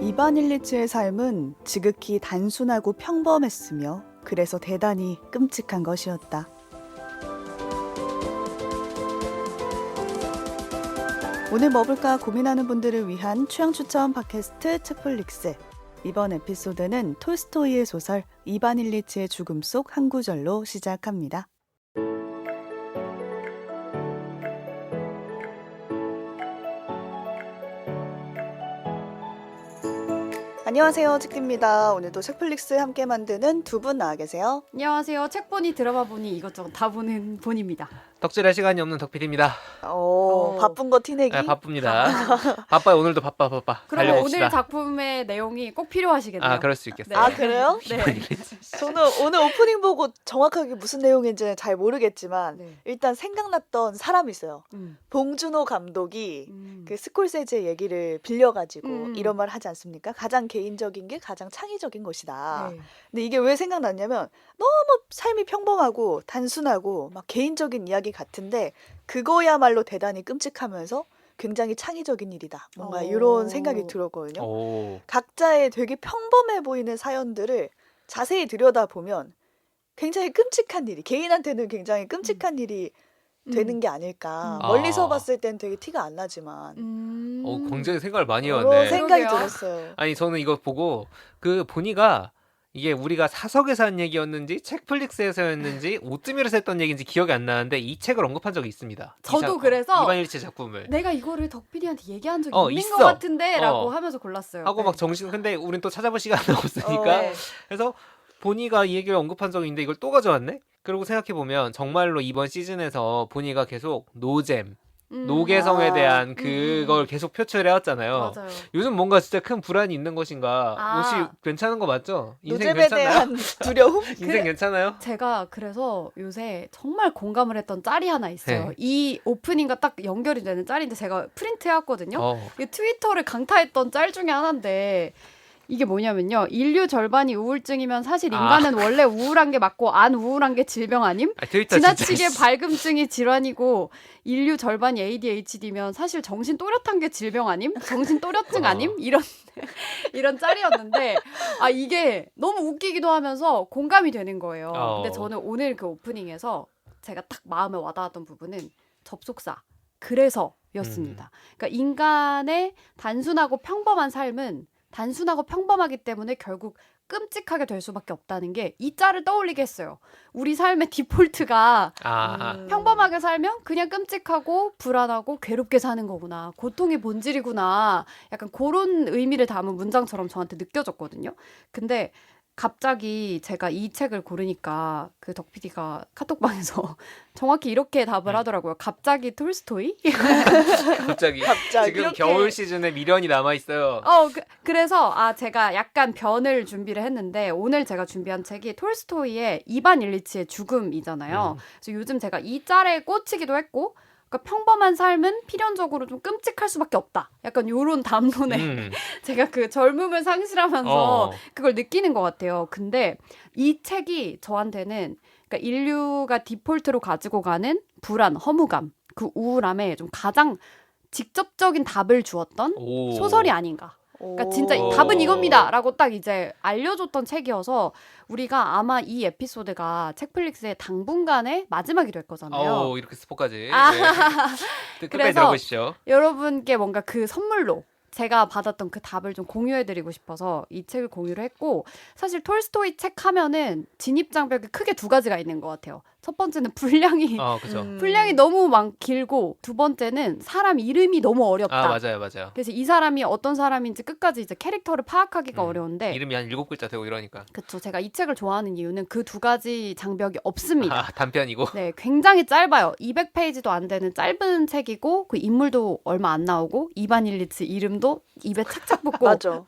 이반 일리치의 삶은 지극히 단순하고 평범했으며 그래서 대단히 끔찍한 것이었다. 오늘 뭐 볼까 고민하는 분들을 위한 취향 추천 팟캐스트 책플릭스. 이번 에피소드는 톨스토이의 소설 이반 일리치의 죽음 속 한 구절로 시작합니다. 안녕하세요, 책디입니다. 오늘도 책플릭스 함께 만드는 두 분 나와 계세요. 안녕하세요. 책 보니 드라마 보니 이것저것 다 보는 본입니다. 덕질할 시간이 없는 덕PD입니다. 바쁜 거 티내기? 네, 바쁩니다. 바빠요. 오늘도 바빠. 그럼 달려봅시다. 오늘 작품의 내용이 꼭 필요하시겠네요. 아, 그럴 수 있겠어요. 네. 아, 그래요? 네. 저는 오늘 오프닝 보고 정확하게 무슨 내용인지는 잘 모르겠지만 네. 일단 생각났던 사람이 있어요. 음. 봉준호 감독이 음. 그 스콜세지의 얘기를 빌려가지고 음. 이런 말 하지 않습니까? 가장 개인적인 게 가장 창의적인 것이다. 네. 근데 이게 왜 생각났냐면 너무 삶이 평범하고 단순하고 막 개인적인 이야기 같은데 그거야말로 대단히 끔찍하면서 굉장히 창의적인 일이다. 뭔가 이런 생각이 들었거든요. 오. 각자의 되게 평범해 보이는 사연들을 자세히 들여다보면 굉장히 끔찍한 일이, 개인한테는 굉장히 끔찍한 일이 되는 게 아닐까. 음. 멀리서 아. 봤을 땐 되게 티가 안 나지만 굉장히 생각을 많이 여러 해왔네. 생각이 그러게요. 들었어요. 아니, 저는 이거 보고 그 보니가 이게 우리가 사석에서 한 얘기였는지 책플릭스에서였는지 오뜨밀에서 했던 얘기인지 기억이 안 나는데 이 책을 언급한 적이 있습니다. 저도 그래서 이반 일치 작품을 내가 이거를 덕PD한테 얘기한 적이 있는 있어. 것 같은데 라고 어. 하면서 골랐어요. 하고 네. 막 정신 근데 우린 또 찾아볼 시간이 없으니까 네. 그래서 보니가 이 얘기를 언급한 적이 있는데 이걸 또 가져왔네? 그리고 생각해보면 정말로 이번 시즌에서 보니가 계속 노잼, 노개성에 아. 대한 그걸 계속 표출해왔잖아요. 맞아요. 요즘 뭔가 진짜 큰 불안이 있는 것인가? 아. 혹시 괜찮은 거 맞죠? 인생 노잼에 괜찮나요? 대한 두려움? 인생 괜찮아요? 제가 그래서 요새 정말 공감을 했던 짤이 하나 있어요. 네. 이 오프닝과 딱 연결이 되는 짤인데 제가 프린트해왔거든요. 어. 이게 트위터를 강타했던 짤 중에 하나인데 이게 뭐냐면요. 인류 절반이 우울증이면 사실 인간은 원래 우울한 게 맞고 안 우울한 게 질병 아님? 트위터 지나치게 진짜 밝음증이 질환이고 인류 절반이 ADHD면 사실 정신 또렷한 게 질병 아님? 정신 또렷증 아님? 이런 짤이었는데 아 이게 너무 웃기기도 하면서 공감이 되는 거예요. 근데 저는 오늘 그 오프닝에서 제가 딱 마음에 와닿았던 부분은 접속사 그래서였습니다. 그러니까 인간의 단순하고 평범한 삶은 단순하고 평범하기 때문에 결국 끔찍하게 될 수밖에 없다는 게 이 짤을 떠올리게 했어요. 우리 삶의 디폴트가 평범하게 살면 그냥 끔찍하고 불안하고 괴롭게 사는 거구나. 고통의 본질이구나. 약간 그런 의미를 담은 문장처럼 저한테 느껴졌거든요. 근데 갑자기 제가 이 책을 고르니까 그 덕PD가 카톡방에서 정확히 이렇게 답을 하더라고요. 갑자기 톨스토이? 갑자기 지금 이렇게. 겨울 시즌에 미련이 남아있어요. 그래서 제가 약간 변을 준비를 했는데 오늘 제가 준비한 책이 톨스토이의 이반 일리치의 죽음이잖아요. 그래서 요즘 제가 이 짤에 꽂히기도 했고 그러니까 평범한 삶은 필연적으로 좀 끔찍할 수밖에 없다. 약간 요런 담론에 제가 그 젊음을 상실하면서 그걸 느끼는 것 같아요. 근데 이 책이 저한테는 그러니까 인류가 디폴트로 가지고 가는 불안, 허무감, 그 우울함에 좀 가장 직접적인 답을 주었던 소설이 아닌가. 그러니까 진짜 답은 이겁니다라고 딱 이제 알려줬던 책이어서 우리가 아마 이 에피소드가 책플릭스의 당분간의 마지막이 될 거잖아요. 이렇게 스포까지. 끝까지 그래서 들어보시죠. 여러분께 뭔가 그 선물로 제가 받았던 그 답을 좀 공유해드리고 싶어서 이 책을 공유를 했고 사실 톨스토이 책 하면은 진입장벽이 크게 두 가지가 있는 것 같아요. 첫 번째는 분량이 그죠. 분량이 너무 길고 두 번째는 사람 이름이 너무 어렵다. 맞아요. 그래서 이 사람이 어떤 사람인지 끝까지 이제 캐릭터를 파악하기가 어려운데 이름이 한 7글자 되고 이러니까. 그쵸. 제가 이 책을 좋아하는 이유는 그 두 가지 장벽이 없습니다. 단편이고. 네, 굉장히 짧아요. 200페이지도 안 되는 짧은 책이고 그 인물도 얼마 안 나오고 이반 일리치 이름도 입에 착착 붙고 맞아.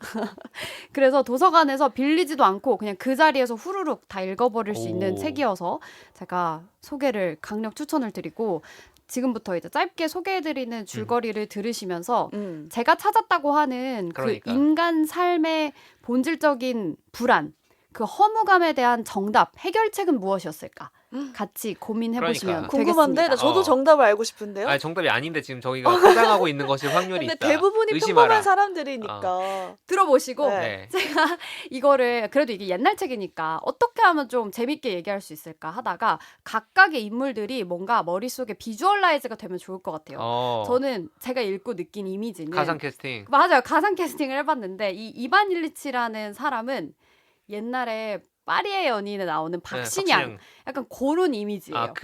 그래서 도서관에서 빌리지도 않고 그냥 그 자리에서 후루룩 다 읽어버릴 수 있는 책이어서 제가 소개를 강력 추천을 드리고 지금부터 이제 짧게 소개해드리는 줄거리를 들으시면서 제가 찾았다고 하는 그러니까. 그 인간 삶의 본질적인 불안, 그 허무감에 대한 정답, 해결책은 무엇이었을까? 같이 고민해보시면 그러니까. 궁금한데 나 되겠습니다. 저도 어. 정답을 알고 싶은데요. 아니 정답이 아닌데 지금 저희가 포장하고 있는 것이 확률이 근데 있다. 대부분이 의심하라. 평범한 사람들이니까. 들어보시고 네. 네. 제가 이거를 그래도 이게 옛날 책이니까 어떻게 하면 좀 재밌게 얘기할 수 있을까 하다가 각각의 인물들이 뭔가 머릿속에 비주얼라이즈가 되면 좋을 것 같아요. 저는 제가 읽고 느낀 이미지는 가상 캐스팅. 맞아요. 가상 캐스팅을 해봤는데 이 이반 일리치라는 사람은 옛날에 파리의 연인에 나오는 박신양 약간 그런 이미지예요. 그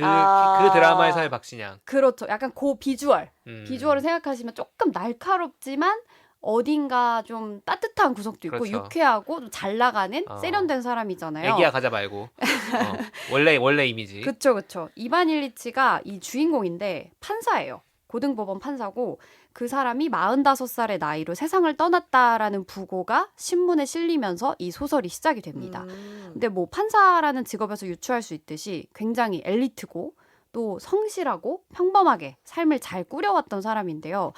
드라마에서의 박신양. 그렇죠. 약간 그 비주얼. 비주얼을 음. 생각하시면 조금 날카롭지만 어딘가 좀 따뜻한 구석도 있고 그렇죠. 유쾌하고 좀 잘 나가는 세련된 사람이잖아요. 애기야 가자 말고. 원래 이미지. 그쵸. 이반 일리치가 이 주인공인데 판사예요. 고등법원 판사고 그 사람이 45살의 나이로 세상을 떠났다라는 부고가 신문에 실리면서 이 소설이 시작이 됩니다. 근데 뭐 판사라는 직업에서 유추할 수 있듯이 굉장히 엘리트고 또 성실하고 평범하게 삶을 잘 꾸려왔던 사람인데요.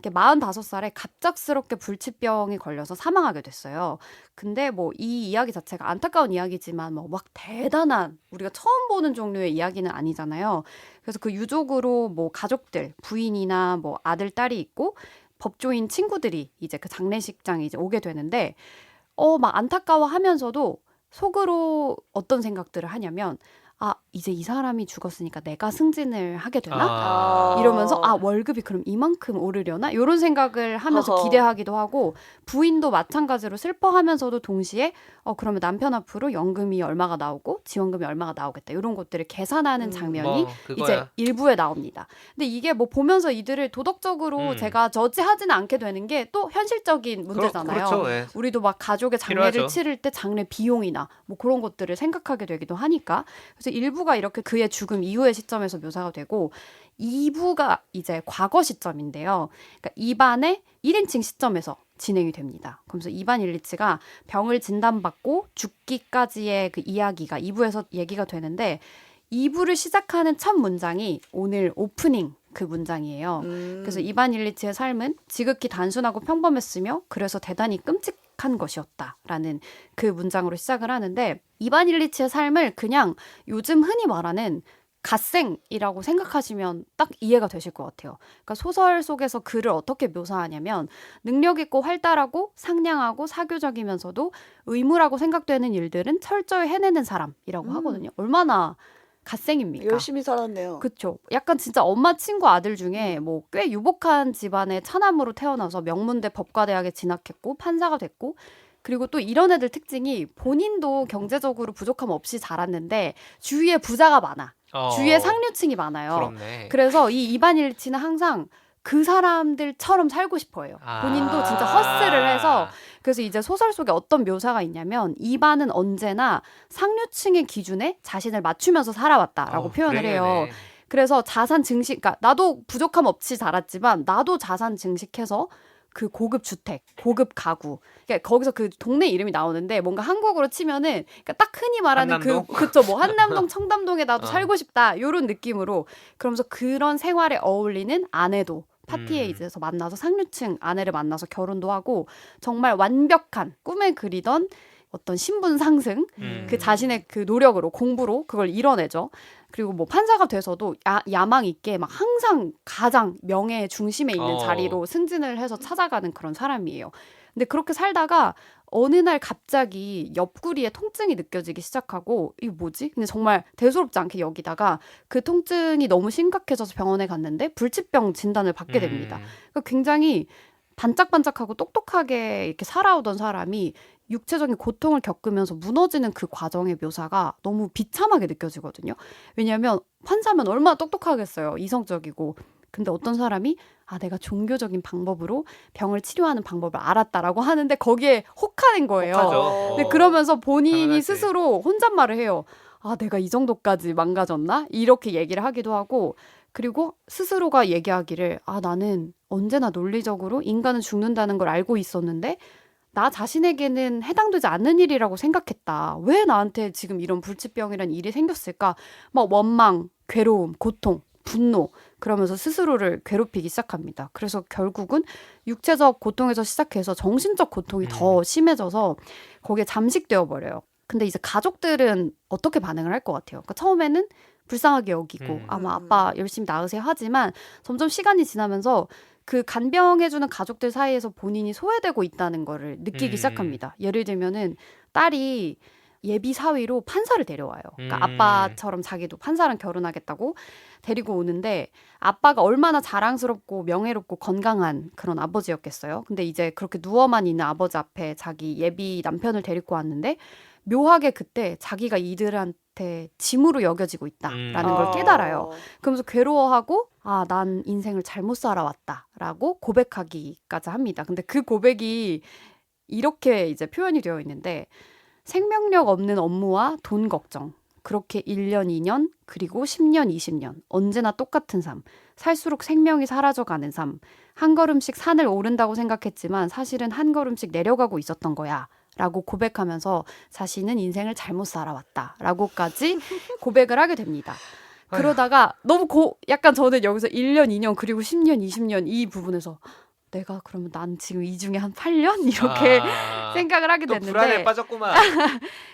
이렇게 45살에 갑작스럽게 불치병이 걸려서 사망하게 됐어요. 근데 뭐 이 이야기 자체가 안타까운 이야기지만 뭐 막 대단한 우리가 처음 보는 종류의 이야기는 아니잖아요. 그래서 그 유족으로 뭐 가족들, 부인이나 뭐 아들, 딸이 있고 법조인 친구들이 이제 그 장례식장에 이제 오게 되는데 막 안타까워하면서도 속으로 어떤 생각들을 하냐면 이제 이 사람이 죽었으니까 내가 승진을 하게 되나? 이러면서 월급이 그럼 이만큼 오르려나? 이런 생각을 하면서 기대하기도 하고 부인도 마찬가지로 슬퍼하면서도 동시에 그러면 남편 앞으로 연금이 얼마가 나오고 지원금이 얼마가 나오겠다. 이런 것들을 계산하는 장면이 이제 일부에 나옵니다. 근데 이게 뭐 보면서 이들을 도덕적으로 제가 저지하지는 않게 되는 게 또 현실적인 문제잖아요. 그렇죠. 네. 우리도 막 가족의 장례를 필요하죠. 치를 때 장례 비용이나 뭐 그런 것들을 생각하게 되기도 하니까 그래서 일부가 이렇게 그의 죽음 이후의 시점에서 묘사가 되고 2부가 이제 과거 시점인데요. 그러니까 이반의 1인칭 시점에서 진행이 됩니다. 그러면서 이반 일리치가 병을 진단받고 죽기까지의 그 이야기가 2부에서 얘기가 되는데 2부를 시작하는 첫 문장이 오늘 오프닝 그 문장이에요. 그래서 이반 일리치의 삶은 지극히 단순하고 평범했으며 그래서 대단히 끔찍한 것이었다라는 그 문장으로 시작을 하는데 이반 일리치의 삶을 그냥 요즘 흔히 말하는 갓생이라고 생각하시면 딱 이해가 되실 것 같아요. 그러니까 소설 속에서 그를 어떻게 묘사하냐면 능력 있고 활달하고 상냥하고 사교적이면서도 의무라고 생각되는 일들은 철저히 해내는 사람이라고 하거든요. 얼마나 갓생입니까? 열심히 살았네요. 그렇죠. 약간 진짜 엄마 친구 아들 중에 뭐 꽤 유복한 집안의 차남으로 태어나서 명문대 법과대학에 진학했고 판사가 됐고 그리고 또 이런 애들 특징이 본인도 경제적으로 부족함 없이 자랐는데 주위에 부자가 많아. 주위에 상류층이 많아요. 부럽네. 그래서 이 이반 일치는 항상 그 사람들처럼 살고 싶어해요. 본인도 진짜 헛스를 해서 그래서 이제 소설 속에 어떤 묘사가 있냐면 이반은 언제나 상류층의 기준에 자신을 맞추면서 살아왔다라고 표현을 해요. 그래서 자산 증식, 그러니까 나도 부족함 없이 자랐지만 나도 자산 증식해서 그 고급 주택, 고급 가구. 그러니까 거기서 그 동네 이름이 나오는데 뭔가 한국으로 치면은 그러니까 딱 흔히 말하는 한남동? 그쵸 뭐 한남동, 청담동에 나도 살고 싶다 이런 느낌으로 그러면서 그런 생활에 어울리는 아내도 파티에 이제서 만나서 상류층 아내를 만나서 결혼도 하고 정말 완벽한 꿈에 그리던 어떤 신분 상승, 그 자신의 그 노력으로 공부로 그걸 이뤄내죠. 그리고 뭐 판사가 돼서도 야망 있게 막 항상 가장 명예의 중심에 있는 자리로 승진을 해서 찾아가는 그런 사람이에요. 근데 그렇게 살다가 어느 날 갑자기 옆구리에 통증이 느껴지기 시작하고 이게 뭐지? 근데 정말 대수롭지 않게 여기다가 그 통증이 너무 심각해져서 병원에 갔는데 불치병 진단을 받게 됩니다. 그러니까 굉장히 반짝반짝하고 똑똑하게 이렇게 살아오던 사람이 육체적인 고통을 겪으면서 무너지는 그 과정의 묘사가 너무 비참하게 느껴지거든요. 왜냐하면 판사면 얼마나 똑똑하겠어요. 이성적이고. 근데 어떤 사람이 내가 종교적인 방법으로 병을 치료하는 방법을 알았다라고 하는데 거기에 혹하는 거예요. 근데 그러면서 본인이 당연하지. 스스로 혼잣말을 해요. 내가 이 정도까지 망가졌나? 이렇게 얘기를 하기도 하고 그리고 스스로가 얘기하기를 나는 언제나 논리적으로 인간은 죽는다는 걸 알고 있었는데 나 자신에게는 해당되지 않는 일이라고 생각했다. 왜 나한테 지금 이런 불치병이란 일이 생겼을까? 막 원망, 괴로움, 고통, 분노 그러면서 스스로를 괴롭히기 시작합니다. 그래서 결국은 육체적 고통에서 시작해서 정신적 고통이 더 심해져서 거기에 잠식되어 버려요. 근데 이제 가족들은 어떻게 반응을 할 것 같아요? 그러니까 처음에는 불쌍하게 여기고 아마 아빠 열심히 낳으세요 하지만 점점 시간이 지나면서 그 간병해주는 가족들 사이에서 본인이 소외되고 있다는 거를 느끼기 시작합니다. 예를 들면은 딸이 예비 사위로 판사를 데려와요. 그러니까 아빠처럼 자기도 판사랑 결혼하겠다고 데리고 오는데 아빠가 얼마나 자랑스럽고 명예롭고 건강한 그런 아버지였겠어요. 근데 이제 그렇게 누워만 있는 아버지 앞에 자기 예비 남편을 데리고 왔는데 묘하게 그때 자기가 이들한테 짐으로 여겨지고 있다라는 걸 깨달아요. 그러면서 괴로워하고 아, 난 인생을 잘못 살아왔다라고 고백하기까지 합니다. 근데 그 고백이 이렇게 이제 표현이 되어 있는데 생명력 없는 업무와 돈 걱정. 그렇게 1년, 2년, 그리고 10년, 20년. 언제나 똑같은 삶. 살수록 생명이 사라져가는 삶. 한 걸음씩 산을 오른다고 생각했지만 사실은 한 걸음씩 내려가고 있었던 거야. 라고 고백하면서 자신은 인생을 잘못 살아왔다. 라고까지 고백을 하게 됩니다. 그러다가 너무 약간 저는 여기서 1년, 2년, 그리고 10년, 20년 이 부분에서 내가 그러면 난 지금 이 중에 한 8년? 이렇게 생각을 하게 또 됐는데 불안에 빠졌구만.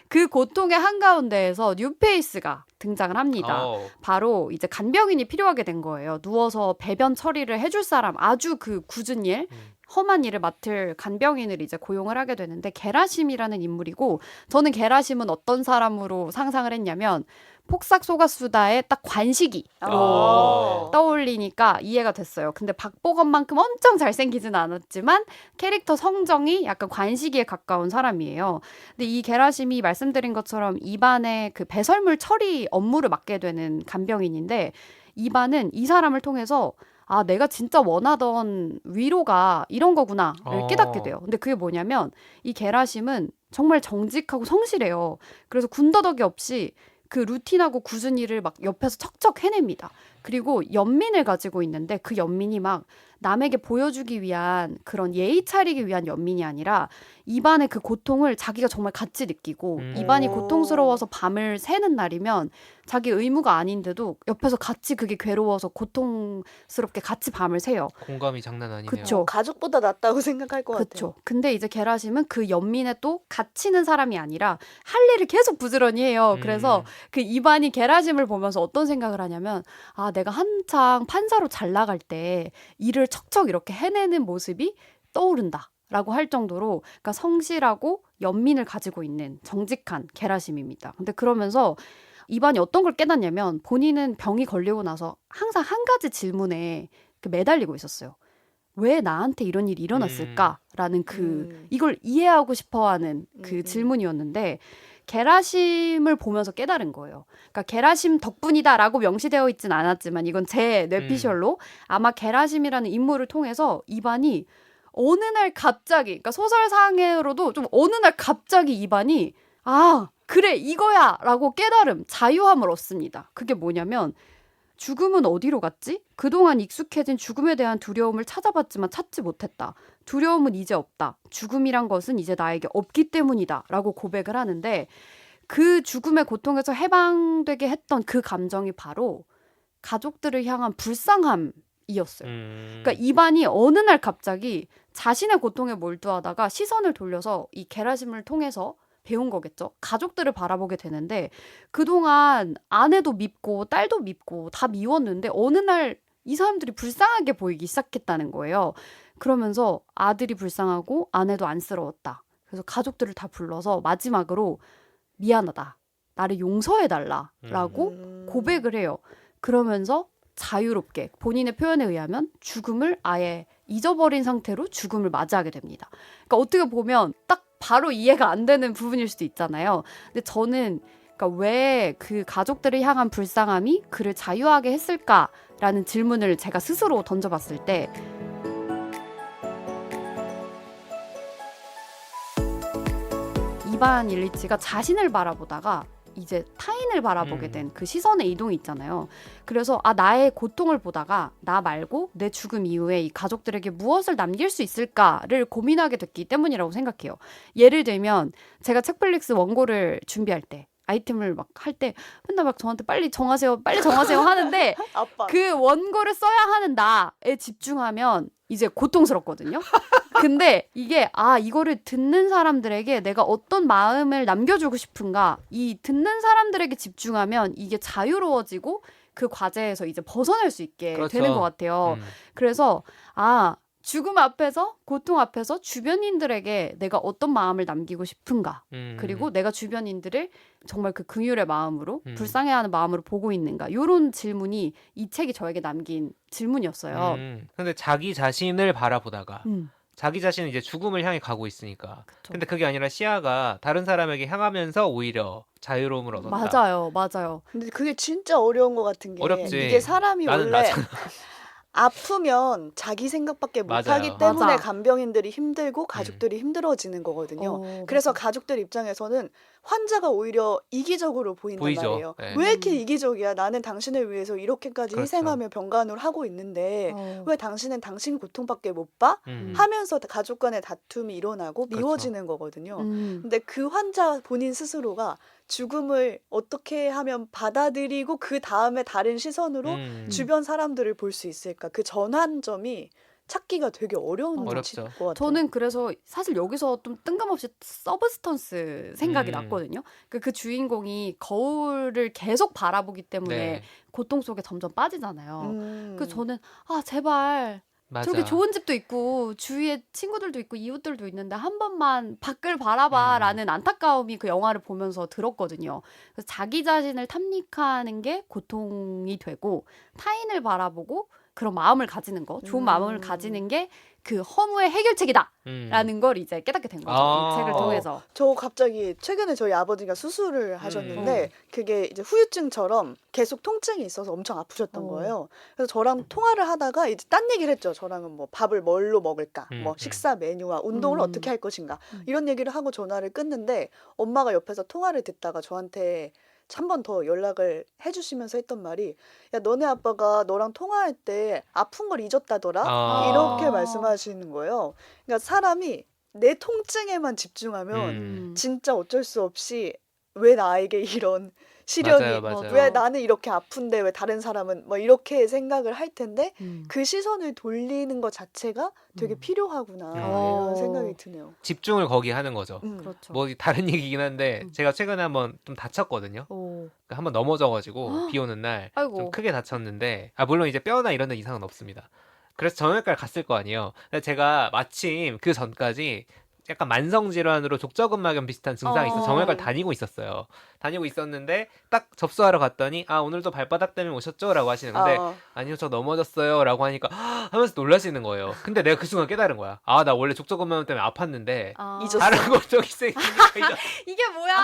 그 고통의 한가운데에서 뉴페이스가 등장을 합니다. 바로 이제 간병인이 필요하게 된 거예요. 누워서 배변 처리를 해줄 사람, 아주 그 굳은 일, 험한 일을 맡을 간병인을 이제 고용을 하게 되는데 게라심이라는 인물이고 저는 게라심은 어떤 사람으로 상상을 했냐면 폭삭 속았수다의 딱 관식이로 떠올리니까 이해가 됐어요. 근데 박보검만큼 엄청 잘생기진 않았지만 캐릭터 성정이 약간 관식이에 가까운 사람이에요. 근데 이 게라심이 말씀드린 것처럼 입안의 그 배설물 처리 업무를 맡게 되는 간병인인데 입안은 이 사람을 통해서 아, 내가 진짜 원하던 위로가 이런 거구나를 깨닫게 돼요. 근데 그게 뭐냐면 이 게라심은 정말 정직하고 성실해요. 그래서 군더더기 없이 그 루틴하고 굳은 일을 막 옆에서 척척 해냅니다. 그리고 연민을 가지고 있는데 그 연민이 막 남에게 보여주기 위한 그런 예의 차리기 위한 연민이 아니라 입안의 그 고통을 자기가 정말 같이 느끼고 입안이 고통스러워서 밤을 새는 날이면 자기 의무가 아닌데도 옆에서 같이 그게 괴로워서 고통스럽게 같이 밤을 새요. 공감이 장난 아니네요. 그쵸. 가족보다 낫다고 생각할 것 같아요. 그렇죠. 근데 이제 게라심은 그 연민에 또 갇히는 사람이 아니라 할 일을 계속 부지런히 해요. 그래서 그 이반이 게라심을 보면서 어떤 생각을 하냐면 아, 내가 한창 판사로 잘 나갈 때 일을 척척 이렇게 해내는 모습이 떠오른다. 라고 할 정도로 그러니까 성실하고 연민을 가지고 있는 정직한 게라심입니다. 근데 그러면서 이반이 어떤 걸 깨닫냐면 본인은 병이 걸리고 나서 항상 한 가지 질문에 매달리고 있었어요. 왜 나한테 이런 일이 일어났을까라는 이걸 이해하고 싶어하는 그 질문이었는데 게라심을 보면서 깨달은 거예요. 그러니까 게라심 덕분이다라고 명시되어 있진 않았지만 이건 제 뇌피셜로 아마 게라심이라는 인물을 통해서 이반이 어느 날 갑자기 그러니까 소설상으로도 좀 어느 날 갑자기 이반이 아 그래 이거야 라고 깨달음 자유함을 얻습니다. 그게 뭐냐면 죽음은 어디로 갔지? 그동안 익숙해진 죽음에 대한 두려움을 찾아봤지만 찾지 못했다. 두려움은 이제 없다. 죽음이란 것은 이제 나에게 없기 때문이다. 라고 고백을 하는데 그 죽음의 고통에서 해방되게 했던 그 감정이 바로 가족들을 향한 불쌍함이었어요. 그러니까 이반이 어느 날 갑자기 자신의 고통에 몰두하다가 시선을 돌려서 이 게라심을 통해서 배운 거겠죠. 가족들을 바라보게 되는데 그동안 아내도 밉고 딸도 밉고 다 미웠는데 어느 날 이 사람들이 불쌍하게 보이기 시작했다는 거예요. 그러면서 아들이 불쌍하고 아내도 안쓰러웠다. 그래서 가족들을 다 불러서 마지막으로 미안하다. 나를 용서해달라라고 고백을 해요. 그러면서 자유롭게 본인의 표현에 의하면 죽음을 아예 잊어버린 상태로 죽음을 맞이하게 됩니다. 그러니까 어떻게 보면 딱 바로 이해가 안 되는 부분일 수도 있잖아요. 근데 저는 그러니까 왜 그 가족들을 향한 불쌍함이 그를 자유하게 했을까라는 질문을 제가 스스로 던져봤을 때 이반 일리치가 자신을 바라보다가 이제 타인을 바라보게 된 그 시선의 이동이 있잖아요. 그래서 아 나의 고통을 보다가 나 말고 내 죽음 이후에 이 가족들에게 무엇을 남길 수 있을까를 고민하게 됐기 때문이라고 생각해요. 예를 들면 제가 책플릭스 원고를 준비할 때 아이템을 막 할 때 맨날 막 저한테 빨리 정하세요, 빨리 정하세요 하는데 아빠. 그 원고를 써야 하는 나에 집중하면 이제 고통스럽거든요. 근데 이게 이거를 듣는 사람들에게 내가 어떤 마음을 남겨주고 싶은가, 이 듣는 사람들에게 집중하면 이게 자유로워지고 그 과제에서 이제 벗어날 수 있게 그렇죠. 되는 것 같아요. 그래서 죽음 앞에서, 고통 앞에서 주변인들에게 내가 어떤 마음을 남기고 싶은가, 그리고 내가 주변인들을 정말 그 긍휼의 마음으로, 불쌍해하는 마음으로 보고 있는가, 이런 질문이 이 책이 저에게 남긴 질문이었어요. 근데 자기 자신을 바라보다가 음, 자기 자신은 이제 죽음을 향해 가고 있으니까. 그쵸. 근데 그게 아니라 시야가 다른 사람에게 향하면서 오히려 자유로움을 얻었다. 맞아요. 근데 그게 진짜 어려운 것 같은 게 어렵지. 이게 사람이 나는 원래 나잖아. 아프면 자기 생각밖에 못하기 맞아요. 때문에 맞아. 간병인들이 힘들고 가족들이 힘들어지는 거거든요. 그래서 가족들 입장에서는 환자가 오히려 이기적으로 보인단 보이죠. 말이에요. 네. 왜 이렇게 이기적이야? 나는 당신을 위해서 이렇게까지 그렇죠. 희생하며 병간호를 하고 있는데 어. 왜 당신은 당신 고통밖에 못 봐? 하면서 가족 간의 다툼이 일어나고 그렇죠. 미워지는 거거든요. 음. 근데 그 환자 본인 스스로가 죽음을 어떻게 하면 받아들이고 그 다음에 다른 시선으로 주변 사람들을 볼 수 있을까? 그 전환점이 찾기가 되게 어려운 어렵죠. 것 같아요. 저는 그래서 사실 여기서 좀 뜬금없이 서브스턴스 생각이 음. 났거든요. 그 주인공이 거울을 계속 바라보기 때문에 네. 고통 속에 점점 빠지잖아요. 음. 그래서 저는 제발 맞아. 저렇게 좋은 집도 있고 주위에 친구들도 있고 이웃들도 있는데 한 번만 밖을 바라봐라는 안타까움이 그 영화를 보면서 들었거든요. 그래서 자기 자신을 탐닉하는 게 고통이 되고 타인을 바라보고 그런 마음을 가지는 거, 좋은 마음을 가지는 게 그 허무의 해결책이다라는 걸 이제 깨닫게 된 거죠. 이 책을 통해서. 저 갑자기 최근에 저희 아버지가 수술을 하셨는데 그게 이제 후유증처럼 계속 통증이 있어서 엄청 아프셨던 거예요. 그래서 저랑 통화를 하다가 이제 딴 얘기를 했죠. 저랑은 뭐 밥을 뭘로 먹을까, 뭐 식사 메뉴와 운동을 어떻게 할 것인가 이런 얘기를 하고 전화를 끊는데 엄마가 옆에서 통화를 듣다가 저한테 한 번 더 연락을 해주시면서 했던 말이 야 너네 아빠가 너랑 통화할 때 아픈 걸 잊었다더라 이렇게 말씀하시는 거예요. 그러니까 사람이 내 통증에만 집중하면 진짜 어쩔 수 없이 왜 나에게 이런 시련이 맞아요. 왜 나는 이렇게 아픈데 왜 다른 사람은 뭐 이렇게 생각을 할 텐데 그 시선을 돌리는 것 자체가 되게 필요하구나 이런 생각이 드네요. 집중을 거기 하는 거죠. 그렇죠. 뭐 다른 얘기긴 한데 제가 최근에 한번 좀 다쳤거든요. 한번 넘어져가지고 비 오는 날 좀 크게 다쳤는데 물론 이제 뼈나 이런 데 이상은 없습니다. 그래서 정형외과를 갔을 거 아니에요. 근데 제가 마침 그 전까지 약간 만성질환으로 족저근막염 비슷한 증상이 있어서 정형외과를 다니고 있었어요. 다니고 있었는데 딱 접수하러 갔더니 오늘도 발바닥 때문에 오셨죠? 라고 하시는 건데 아니요 저 넘어졌어요 라고 하니까 하면서 놀라시는 거예요. 근데 내가 그 순간 깨달은 거야. 나 원래 족저근막염 때문에 아팠는데 다른 고통이 생기니까 이게 뭐야?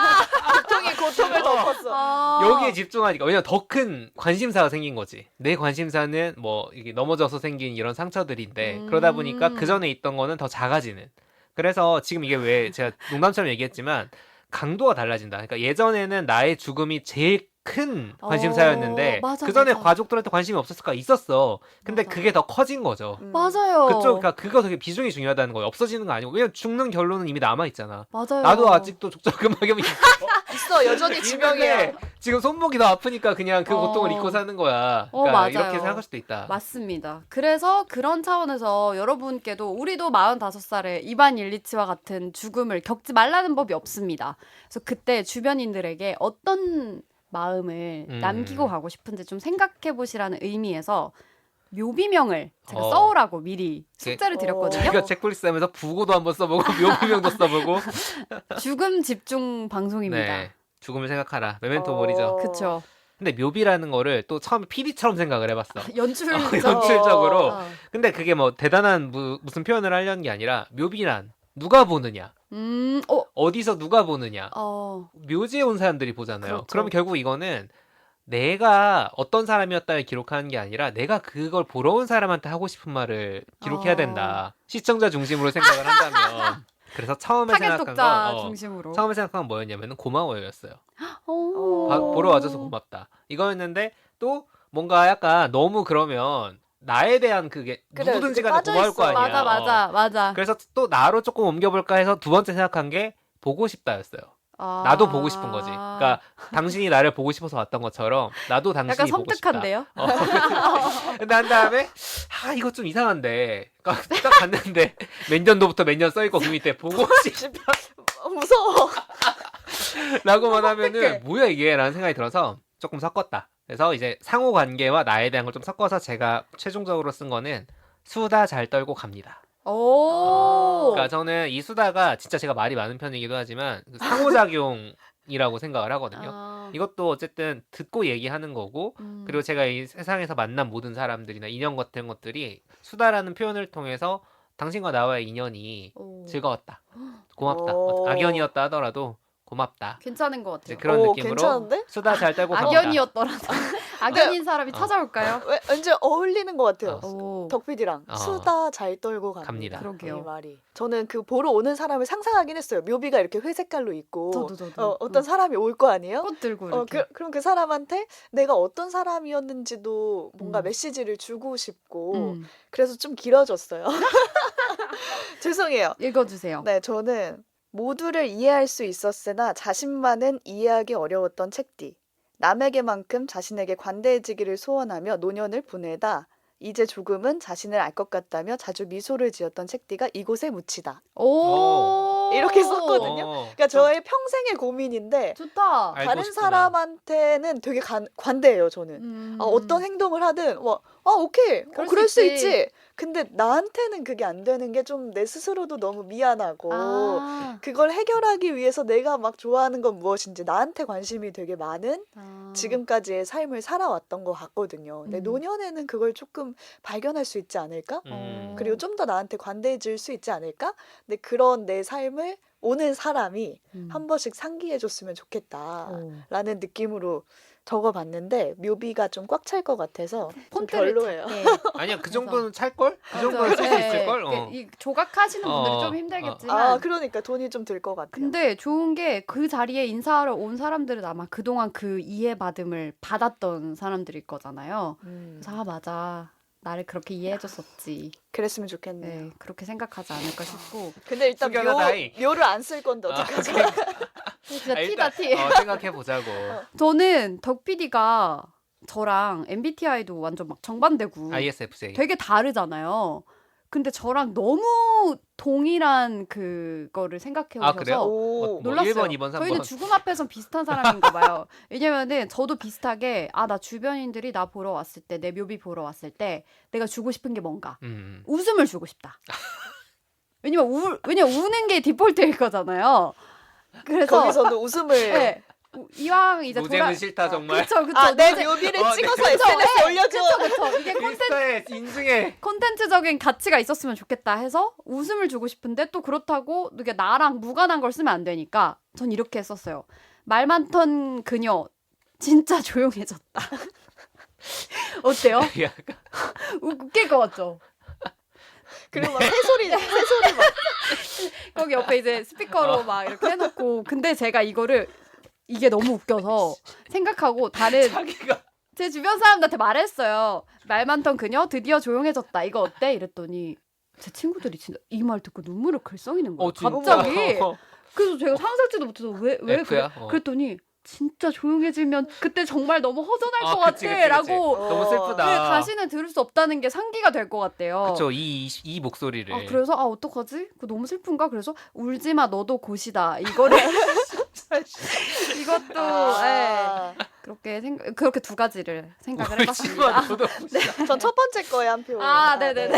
고통이 고통을 덮었어. 여기에 집중하니까 왜냐면 더 큰 관심사가 생긴 거지. 내 관심사는 뭐 이게 넘어져서 생긴 이런 상처들인데 그러다 보니까 그 전에 있던 거는 더 작아지는. 그래서 지금 이게 왜 제가 농담처럼 얘기했지만 강도가 달라진다. 그러니까 예전에는 나의 죽음이 제일 큰 관심사였는데 맞아, 그 전에 맞아. 가족들한테 관심이 없었을까? 있었어. 근데 맞아. 그게 더 커진 거죠. 맞아요. 그러니까 그거 되게 비중이 중요하다는 거예요. 없어지는 거 아니고 왜냐면 죽는 결론은 이미 남아 있잖아. 맞아요. 나도 아직도 족저근막염이 있어 여전히 지명이야. 있는데 지금 손목이 더 아프니까 그냥 그 고통을 잊고 사는 거야. 그러니까 맞아요. 이렇게 생각할 수도 있다. 맞습니다. 그래서 그런 차원에서 여러분께도 우리도 45살에 이반 일리치와 같은 죽음을 겪지 말라는 법이 없습니다. 그래서 그때 주변인들에게 어떤 마음을 남기고 가고 싶은지 좀 생각해 보시라는 의미에서 묘비명을 제가 써오라고 미리 숙제를 드렸거든요. 제가 책플릭스 하면서 부고도 한번 써보고 묘비명도 써보고 죽음 집중 방송입니다. 네. 죽음을 생각하라. 메멘토 모리죠. 그쵸. 근데 묘비라는 거를 또 처음에 PD처럼 생각을 해봤어. 연출적으로. 근데 그게 뭐 대단한 무슨 표현을 하려는 게 아니라 묘비란 누가 보느냐. 어디서 누가 보느냐. 묘지에 온 사람들이 보잖아요. 그렇죠. 그러면 결국 이거는 내가 어떤 사람이었다를 기록하는 게 아니라 내가 그걸 보러 온 사람한테 하고 싶은 말을 기록해야 된다. 시청자 중심으로 생각을 한다면. 그래서 처음에 타겟 생각한 독자 건 중심으로. 처음에 생각한 건 뭐였냐면 고마워요였어요. 오. 보러 와줘서 고맙다. 이거였는데 또 뭔가 약간 너무 그러면 나에 대한 그게 그래, 누구든지 그게 간에 고마울 거 아니야. 맞아. 그래서 또 나로 조금 옮겨볼까 해서 두 번째 생각한 게 보고 싶다였어요. 나도 보고 싶은 거지. 그러니까 당신이 나를 보고 싶어서 왔던 것처럼 나도 당신이 약간 보고 싶다. 섬뜩한데요? 근데 한 다음에 이거 좀 이상한데 딱 갔는데 몇 년도부터 몇 년 써있고 그 밑에 보고 싶다 무서워. 라고만 하면은 뭐야 이게 라는 생각이 들어서 조금 섞었다. 그래서 이제 상호 관계와 나에 대한 걸 좀 섞어서 제가 최종적으로 쓴 거는 수다 잘 떨고 갑니다. 오. 그러니까 저는 이 수다가 진짜 제가 말이 많은 편이기도 하지만 그 상호작용이라고 생각을 하거든요. 이것도 어쨌든 듣고 얘기하는 거고 그리고 제가 이 세상에서 만난 모든 사람들이나 인연 같은 것들이 수다라는 표현을 통해서 당신과 나와의 인연이 즐거웠다. 고맙다. 악연이었다 하더라도 고맙다. 괜찮은 것 이제 같아요. 그런 느낌으로 괜찮은데? 수다 잘 떨고 갑니다. 악연이었더라도 악연인 사람이 찾아올까요? 왠지 어울리는 것 같아요. 오. 덕PD랑 수다 잘 떨고 갑니다. 그러게요. 이 말이. 저는 그 보러 오는 사람을 상상하긴 했어요. 묘비가 이렇게 회색깔로 있고 저도. 어떤 사람이 올 거 아니에요? 꽃 들고 이렇게. 그럼 그 사람한테 내가 어떤 사람이었는지도 뭔가 음. 메시지를 주고 싶고 그래서 좀 길어졌어요. 죄송해요. 읽어주세요. 네, 저는 모두를 이해할 수 있었으나 자신만은 이해하기 어려웠던 책디. 남에게만큼 자신에게 관대해지기를 소원하며 노년을 보내다 이제 조금은 자신을 알 것 같다며 자주 미소를 지었던 책디가 이곳에 묻히다. 오. 이렇게 썼거든요. 어. 그러니까 저의 평생의 고민인데 좋다. 알고 다른 싶구나. 사람한테는 되게 관대해요, 저는. 어떤 행동을 하든 오케이. 그럴 수 있지. 근데 나한테는 그게 안 되는 게 좀 내 스스로도 너무 미안하고 그걸 해결하기 위해서 내가 막 좋아하는 건 무엇인지 나한테 관심이 되게 많은 지금까지의 삶을 살아왔던 것 같거든요. 근데 노년에는 그걸 조금 발견할 수 있지 않을까? 그리고 좀 더 나한테 관대해질 수 있지 않을까? 근데 그런 내 삶을 오는 사람이 한 번씩 상기해줬으면 좋겠다라는 느낌으로 적어봤는데 묘비가 좀 꽉 찰 것 같아서 좀 폰트를 별로예요. 작게. 아니야 그 정도는 찰걸? 그 맞아요. 정도는 쓸 수 네. 있을걸? 이 조각하시는 분들이 어. 좀 힘들겠지만 그러니까 돈이 좀 들 것 같아요. 근데 좋은 게 그 자리에 인사하러 온 사람들은 아마 그동안 그 이해받음을 받았던 사람들일 거잖아요. 그래서 맞아. 나를 그렇게 이해해줬었지. 그랬으면 좋겠네요. 네, 그렇게 생각하지 않을까 싶고. 근데 일단 숙연하다이. 묘를 안 쓸 건데 어떡하지? 진짜 티다 일단, 티. 생각해보자고. 저는 덕 PD가 저랑 MBTI도 완전 막 정반대고 ISFJ. 되게 다르잖아요. 근데 저랑 너무 동일한 그거를 생각해 오셔서 그래요? 오. 놀랐어요. 1번, 2번, 3번. 저희는 죽음 앞에선 비슷한 사람인가 봐요. 왜냐면은 저도 비슷하게 나 주변인들이 나 보러 왔을 때, 내 묘비 보러 왔을 때 내가 주고 싶은 게 뭔가 웃음을 주고 싶다. 왜냐면 우는 게 디폴트일 거잖아요. 그래서 거기서도 웃음을 네, 이왕 이제 노잼은 싫다 정말. 그쵸. 내 묘비를 찍어서 SNS에 올려줘. 그쵸. 이게 인스타에 인증해. 콘텐츠적인 가치가 있었으면 좋겠다 해서 웃음을 주고 싶은데 또 그렇다고 이게 나랑 무관한 걸 쓰면 안 되니까 전 이렇게 했었어요. 말 많던 그녀 진짜 조용해졌다. 어때요? 약간 웃길 것 같죠? 그리고 막 새소리 막. 거기 옆에 이제 스피커로 막 이렇게 해놓고 근데 제가 이게 너무 웃겨서 생각하고 다른 자기가 제 주변 사람들한테 말했어요. 말 많던 그녀 드디어 조용해졌다. 이거 어때? 이랬더니 제 친구들이 진짜 이 말 듣고 눈물을 글썽이는 거예요. 진짜? 갑자기. 그래서 제가 상상지도 못해서 왜 그래? F야? 그랬더니 진짜 조용해지면 그때 정말 너무 허전할 것 그치, 같아. 그치, 그치. 라고 너무 슬프다. 네, 다시는 들을 수 없다는 게 상기가 될 것 같대요. 그쵸 이 목소리를. 그래서 어떡하지? 그거 너무 슬픈가? 그래서 울지마 너도 곧이다. 이거를 이것도 그렇게 두 가지를 생각을 해봤습니다. 전 첫 번째 거에 한 표. 네네네.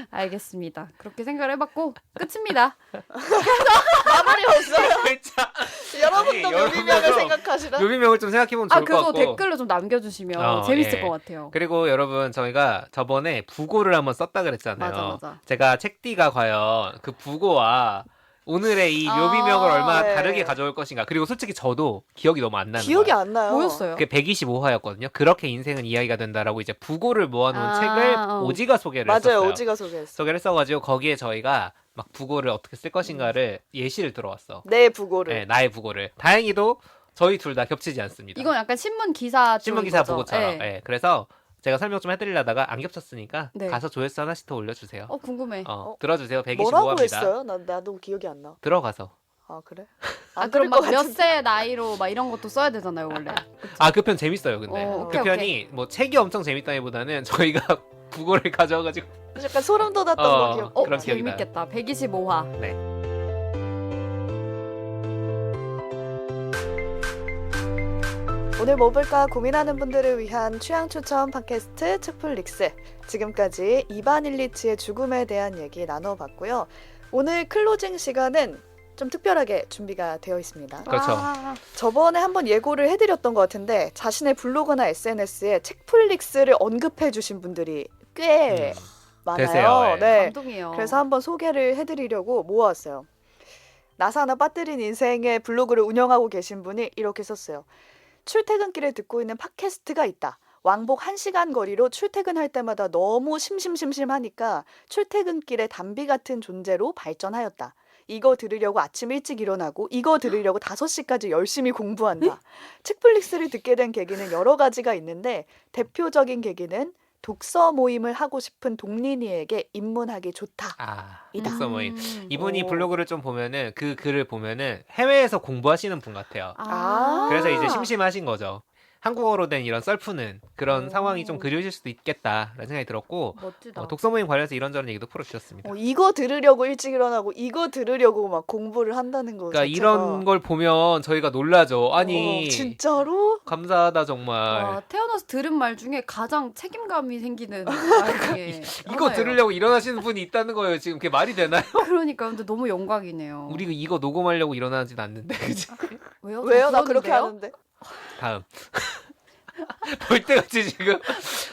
알겠습니다. 그렇게 생각을 해봤고 끝입니다. 마무리 없어요. 진짜. 여러분도 아니, 묘비명을 여러분도 생각하시라. 묘비명을 좀 생각해보면 좋을 것 그거 같고. 댓글로 좀 남겨주시면 재밌을 예. 것 같아요. 그리고 여러분 저희가 저번에 부고를 한번 썼다 그랬잖아요. 맞아. 제가 책디가 과연 그 부고와 오늘의 이 묘비명을 얼마나 네. 다르게 가져올 것인가. 그리고 솔직히 저도 기억이 너무 안 나는 기억이 거예요. 안 나요. 뭐였어요? 그게 125화였거든요. 그렇게 인생은 이야기가 된다라고 이제 부고를 모아놓은 책을 오지가 소개를 맞아요. 했었어요. 오지가 소개했어. 소개를 했어가지고 거기에 저희가 막 부고를 어떻게 쓸 것인가를 예시를 들어왔어. 내 부고를. 네, 나의 부고를. 다행히도 저희 둘 다 겹치지 않습니다. 이건 약간 신문 기사 신문 기사 보고처럼. 네. 네, 그래서 제가 설명 좀 해드리려다가 안 겹쳤으니까 네. 가서 조회수 하나씩 더 올려주세요. 궁금해. 들어주세요. 뭐라고 125화입니다. 했어요? 나도 기억이 안 나. 들어가서. 그래? 아, 안 그럼 들을 것 막 몇 같은데. 세 나이로 막 이런 것도 써야 되잖아요, 원래. 아, 그 편 재밌어요, 근데. 그 오케이, 편이 뭐 책이 엄청 재밌다기보다는 저희가 국어를 가져와가지고 약간 소름 돋았던 거 기억. 그런 기억이 나요. 재밌겠다. 125화. 네. 오늘 뭐 볼까 고민하는 분들을 위한 취향 추천 팟캐스트 책플릭스. 지금까지 이반 일리치의 죽음에 대한 얘기 나눠봤고요. 오늘 클로징 시간은 좀 특별하게 준비가 되어 있습니다. 그렇죠. 와. 저번에 한번 예고를 해드렸던 것 같은데 자신의 블로그나 SNS에 책플릭스를 언급해 주신 분들이 꽤 많아요. 되세요, 예. 네. 감동이에요. 그래서 한번 소개를 해드리려고 모았어요. 나사나 빠뜨린 인생의 블로그를 운영하고 계신 분이 이렇게 썼어요. 출퇴근길에 듣고 있는 팟캐스트가 있다. 왕복 1시간 거리로 출퇴근할 때마다 너무 심심하니까 출퇴근길에 담비 같은 존재로 발전하였다. 이거 들으려고 아침 일찍 일어나고 이거 들으려고 5시까지 열심히 공부한다. 책플릭스를 듣게 된 계기는 여러 가지가 있는데 대표적인 계기는 독서 모임을 하고 싶은 동린이에게 입문하기 좋다. 아, 이다. 독서 모임. 이분이 오. 블로그를 좀 보면은 그 글을 보면은 해외에서 공부하시는 분 같아요. 아. 그래서 이제 심심하신 거죠. 한국어로 된 이런 썰푸는 그런 오. 상황이 좀 그리우실 수도 있겠다라는 생각이 들었고 멋지다. 독서 모임 관련해서 이런저런 얘기도 풀어주셨습니다. 이거 들으려고 일찍 일어나고 이거 들으려고 막 공부를 한다는 거 그러니까 자체가 이런 걸 보면 저희가 놀라죠. 아니 진짜로? 감사하다 정말. 와, 태어나서 들은 말 중에 가장 책임감이 생기는 말 중에 이거 하나예요. 들으려고 일어나시는 분이 있다는 거예요. 지금 그게 말이 되나요? 그러니까 근데 너무 영광이네요. 우리가 이거 녹음하려고 일어나진 않는데 그치? 왜요? 왜요? 저 나 그렇게 그러는데요? 하는데. 다음 볼 때같이 지금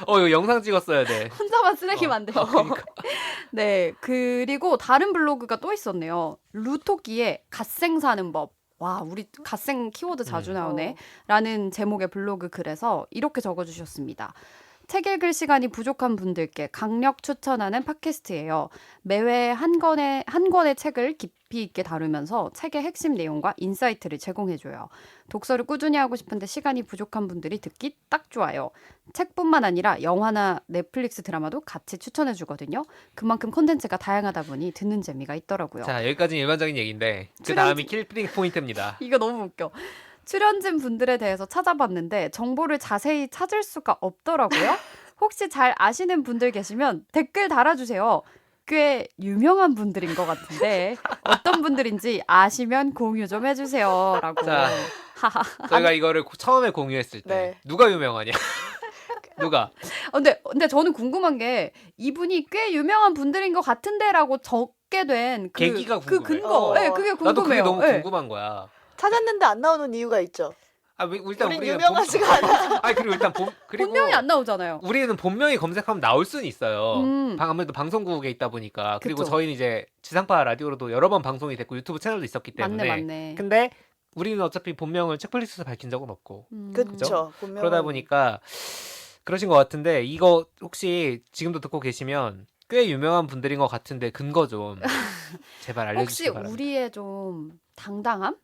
이거 영상 찍었어야 돼. 혼자만 쓰레기 만들고. 그러니까. 네, 그리고 다른 블로그가 또 있었네요. 루토끼의 갓생 사는 법. 와, 우리 갓생 키워드 자주 나오네. 라는 제목의 블로그 글에서 이렇게 적어주셨습니다. 책 읽을 시간이 부족한 분들께 강력 추천하는 팟캐스트예요. 매회 한 권의 책을 깊이 있게 다루면서 책의 핵심 내용과 인사이트를 제공해줘요. 독서를 꾸준히 하고 싶은데 시간이 부족한 분들이 듣기 딱 좋아요. 책뿐만 아니라 영화나 넷플릭스 드라마도 같이 추천해주거든요. 그만큼 콘텐츠가 다양하다 보니 듣는 재미가 있더라고요. 자 여기까지는 일반적인 얘기인데 그 다음이 킬링 포인트입니다. 이거 너무 웃겨. 출연진 분들에 대해서 찾아봤는데 정보를 자세히 찾을 수가 없더라고요. 혹시 잘 아시는 분들 계시면 댓글 달아주세요. 꽤 유명한 분들인 것 같은데 어떤 분들인지 아시면 공유 좀 해주세요. 라고. 자, 저희가 이거를 처음에 공유했을 때 네. 누가 유명하냐? 누가? 근데 저는 궁금한 게 이분이 꽤 유명한 분들인 것 같은데라고 적게 된 계기가 그 궁금해. 근거. 네, 그게 궁금해요. 나도 그게 너무 네. 궁금한 거야. 찾았는데 안 나오는 이유가 있죠. 일단 우린 우리는 유명하지가 않아. 그리고 일단 그리고 본명이 안 나오잖아요. 우리는 본명이 검색하면 나올 수는 있어요. 음. 아무래도 방송국에 있다 보니까. 그리고 그쵸. 저희는 이제 지상파 라디오로도 여러 번 방송이 됐고 유튜브 채널도 있었기 때문에. 맞네. 근데 우리는 어차피 본명을 책플릭스에서 밝힌 적은 없고. 그쵸. 분명히. 그러다 보니까 그러신 것 같은데 이거 혹시 지금도 듣고 계시면 꽤 유명한 분들인 것 같은데 근거 좀 제발 알려주시기 혹시 바랍니다. 우리의 좀 당당함?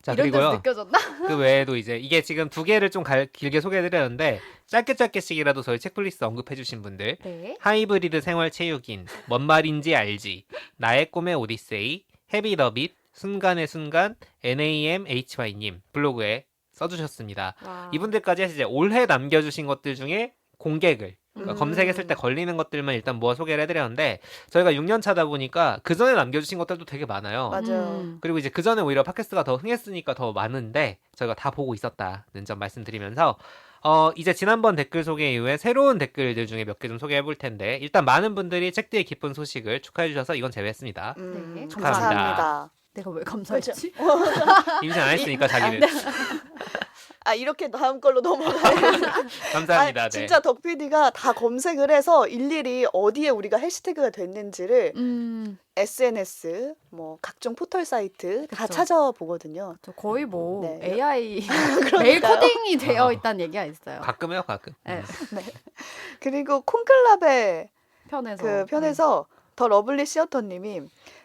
자 이런 데서 그리고요. 느껴졌나? 그 외에도 이제 이게 지금 두 개를 좀 길게 소개해드렸는데 짧게씩이라도 저희 책플릭스 언급해주신 분들 네. 하이브리드 생활체육인 뭔 말인지 알지 나의 꿈의 오디세이 헤비더빗 순간의 순간 NAMHY님 블로그에 써주셨습니다. 와. 이분들까지 해서 이제 올해 남겨주신 것들 중에 공개글 그러니까 검색했을 때 걸리는 것들만 일단 모아 소개를 해드렸는데 저희가 6년 차다 보니까 그 전에 남겨주신 것들도 되게 많아요. 맞아요. 그리고 이제 그 전에 오히려 팟캐스트가 더 흥했으니까 더 많은데 저희가 다 보고 있었다는 점 말씀드리면서 이제 지난번 댓글 소개 이후에 새로운 댓글들 중에 몇 개 좀 소개해 볼 텐데 일단 많은 분들이 책뒤의 기쁜 소식을 축하해 주셔서 이건 제외했습니다. 네, 감사합니다. 내가 왜 감사했지? 임신 안 했으니까 자기는 이렇게 다음 걸로 넘어가요. 감사합니다. 네. 진짜 덕 PD가 다 검색을 해서 일일이 어디에 우리가 해시태그가 됐는지를 SNS, 뭐 각종 포털 사이트 다 그쵸. 찾아보거든요. 저 거의 뭐 네. AI 메일 코딩이 되어 있다는 얘기가 있어요. 가끔 해요, 가끔. 네. 그리고 콩클럽의 편에서. 그 편에서 더 러블리 시어터님이